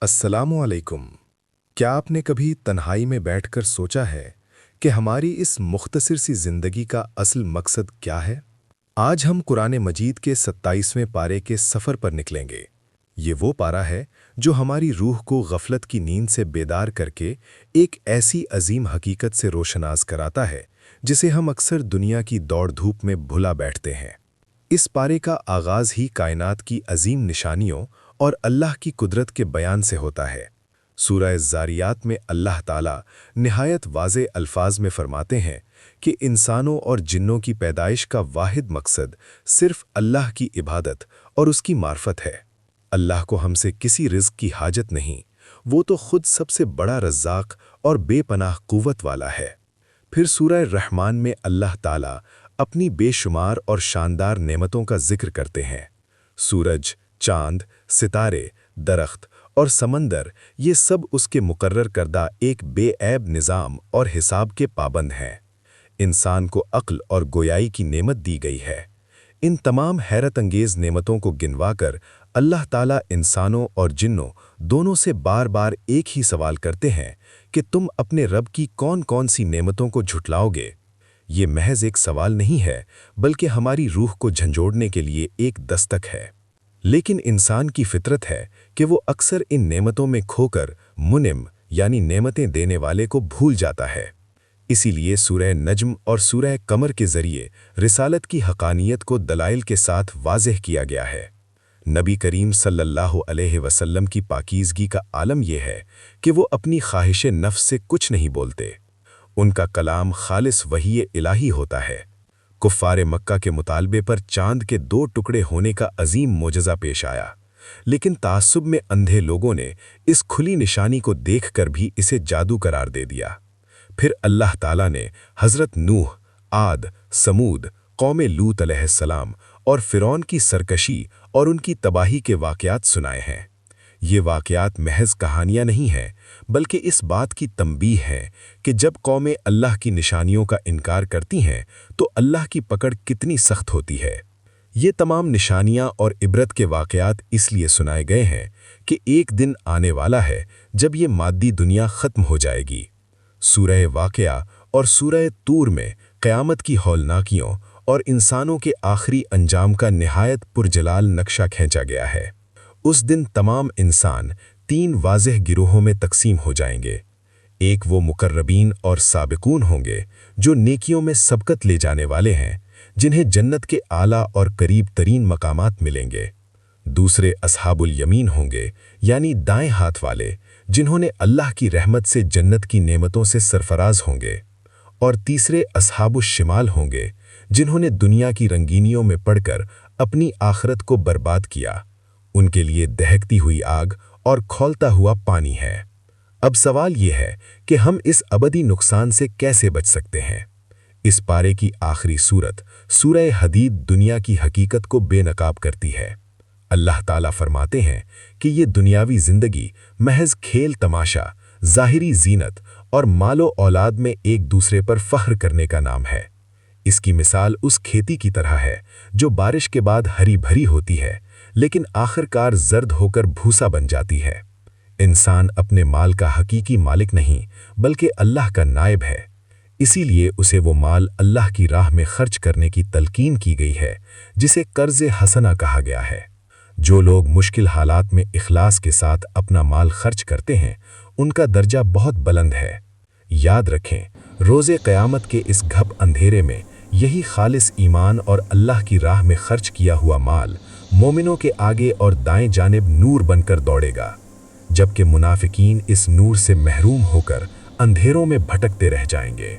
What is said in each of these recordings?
अस्सलामु अलैकुम। क्या आपने कभी तन्हाई में बैठकर सोचा है कि हमारी इस मुख्तसर सी ज़िंदगी का असल मकसद क्या है? आज हम कुरान मजीद के 27वें पारे के सफ़र पर निकलेंगे। ये वो पारा है जो हमारी रूह को गफलत की नींद से बेदार करके एक ऐसी अजीम हकीकत से रोशनास कराता है जिसे हम अक्सर दुनिया की दौड़ धूप में भुला बैठते हैं। इस पारे का आगाज़ ही कायनात की अजीम निशानियों और अल्लाह की कुदरत के बयान से होता है। सूरह ज़ारियात में अल्लाह ताला निहायत वाज़े अल्फाज में फरमाते हैं कि इंसानों और जिन्नों की पैदाइश का वाहिद मकसद सिर्फ अल्लाह की इबादत और उसकी मार्फत है। अल्लाह को हमसे किसी रिज़्क़ की हाजत नहीं, वो तो खुद सबसे बड़ा रज़्ज़ाक़ और बेपनाह क़ुव्वत वाला है। फिर सूरह रहमान में अल्लाह ताला अपनी बेशुमार और शानदार नेमतों का जिक्र करते हैं। सूरज, चांद, सितारे, दरख्त और समंदर ये सब उसके मुकर्रर करदा एक बेऐब निज़ाम और हिसाब के पाबंद हैं। इंसान को अक्ल और गोयाई की नेमत दी गई है। इन तमाम हैरत अंगेज़ नेमतों को गिनवाकर अल्लाह ताला इंसानों और जिन्नों दोनों से बार बार एक ही सवाल करते हैं कि तुम अपने रब की कौन कौन सी नेमतों को झुटलाओगे। ये महज एक सवाल नहीं है, बल्कि हमारी रूह को झंझोड़ने के लिए एक दस्तक है। लेकिन इंसान की फितरत है कि वो अक्सर इन नेमतों में खोकर मुनिम यानी नेमतें देने वाले को भूल जाता है। इसीलिए सूरह नज्म और सूरह कमर के ज़रिए रिसालत की हक़ानियत को दलाइल के साथ वाज़ेह किया गया है। नबी करीम सल्लल्लाहु अलैहि वसल्लम की पाकीज़गी का आलम यह है कि वो अपनी ख्वाहिश नफ्स से कुछ नहीं बोलते। उनका कलाम खालिस वही इलाही होता है। कुफ़ार मक्का के मुतालबे पर चांद के 2 टुकड़े होने का अजीम मोजज़ा पेश आया, लेकिन तासुब में अंधे लोगों ने इस खुली निशानी को देखकर भी इसे जादू करार दे दिया। फिर अल्लाह ताला ने हज़रत नूह, आद, समूद, कौमे लूत अलैहिस्सलाम और फ़िरौन की सरकशी और उनकी तबाही के वाक़यात सुनाए हैं। ये वाक़यात महज कहानियाँ नहीं हैं, बल्कि इस बात की तंबीह है कि जब कौमें अल्लाह की निशानियों का इनकार करती हैं तो अल्लाह की पकड़ कितनी सख्त होती है। ये तमाम निशानियाँ और इबरत के वाक़यात इसलिए सुनाए गए हैं कि एक दिन आने वाला है जब ये मादी दुनिया ख़त्म हो जाएगी। सूरह वाक़या और सूरह तूर में क़यामत की हौलनाकियों और इंसानों के आखिरी अंजाम का निहायत पुरजलाल नक्शा खींचा गया है। उस दिन तमाम इंसान 3 वाज़ेह गिरोहों में तकसीम हो जाएंगे। एक वो मुकर्रबीन और साबिकून होंगे जो नेकियों में सबकत ले जाने वाले हैं, जिन्हें जन्नत के आला और करीब तरीन मकामात मिलेंगे। दूसरे अस्हाबुल यमीन होंगे यानी दाएं हाथ वाले, जिन्होंने अल्लाह की रहमत से जन्नत की नेमतों से सरफराज होंगे। और तीसरे अस्हाबुश शिमाल होंगे, जिन्होंने दुनिया की रंगीनियों में पड़कर अपनी आखिरत को बर्बाद किया। उनके लिए दहकती हुई आग और खौलता हुआ पानी है। अब सवाल यह है कि हम इस अबदी नुकसान से कैसे बच सकते हैं। इस पारे की आखिरी सूरत सूरह हदीद दुनिया की हकीकत को बेनकाब करती है। अल्लाह ताला फरमाते हैं कि ये दुनियावी ज़िंदगी महज खेल तमाशा, ज़ाहिरी जीनत और मालो औलाद में एक दूसरे पर फ़ख्र करने का नाम है। इसकी मिसाल उस खेती की तरह है जो बारिश के बाद हरी भरी होती है, लेकिन आखिरकार जर्द होकर भूसा बन जाती है। इंसान अपने माल का हकीकी मालिक नहीं, बल्कि अल्लाह का नायब है। इसीलिए उसे वो माल अल्लाह की राह में खर्च करने की तलकीन की गई है, जिसे कर्ज़े हसना कहा गया है। जो लोग मुश्किल हालात में इखलास के साथ अपना माल खर्च करते हैं, उनका दर्जा बहुत बुलंद है। याद रखें, रोज़े क़यामत के इस घप अंधेरे में यही खालिस ईमान और अल्लाह की राह में खर्च किया हुआ माल मोमिनों के आगे और दाएं जानिब नूर बनकर दौड़ेगा, जबकि मुनाफिकीन इस नूर से महरूम होकर अंधेरों में भटकते रह जाएंगे।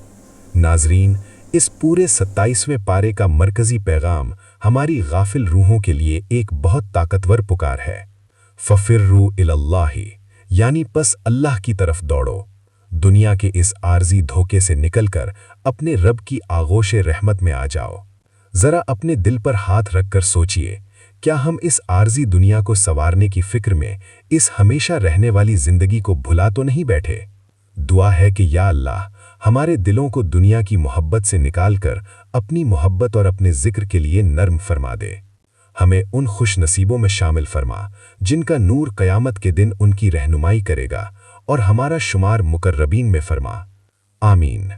नाज़रीन, इस पूरे 27वें पारे का मरकज़ी पैगाम हमारी गाफिल रूहों के लिए एक बहुत ताकतवर पुकार है। फ़फ़िर्रू इलल्लाहि, यानी बस अल्लाह की तरफ दौड़ो। दुनिया के इस आर्जी धोखे से निकलकर अपने रब की आगोश रहमत में आ जाओ। ज़रा अपने दिल पर हाथ रखकर सोचिए, क्या हम इस आर्जी दुनिया को संवारने की फ़िक्र में इस हमेशा रहने वाली ज़िंदगी को भुला तो नहीं बैठे। दुआ है कि या अल्लाह हमारे दिलों को दुनिया की मोहब्बत से निकालकर अपनी मोहब्बत और अपने ज़िक्र के लिए नर्म फरमा दे। ہمیں ان خوش نصیبوں میں شامل فرما جن کا نور قیامت کے دن ان کی رہنمائی کرے گا، اور ہمارا شمار مقربین میں فرما۔ آمین۔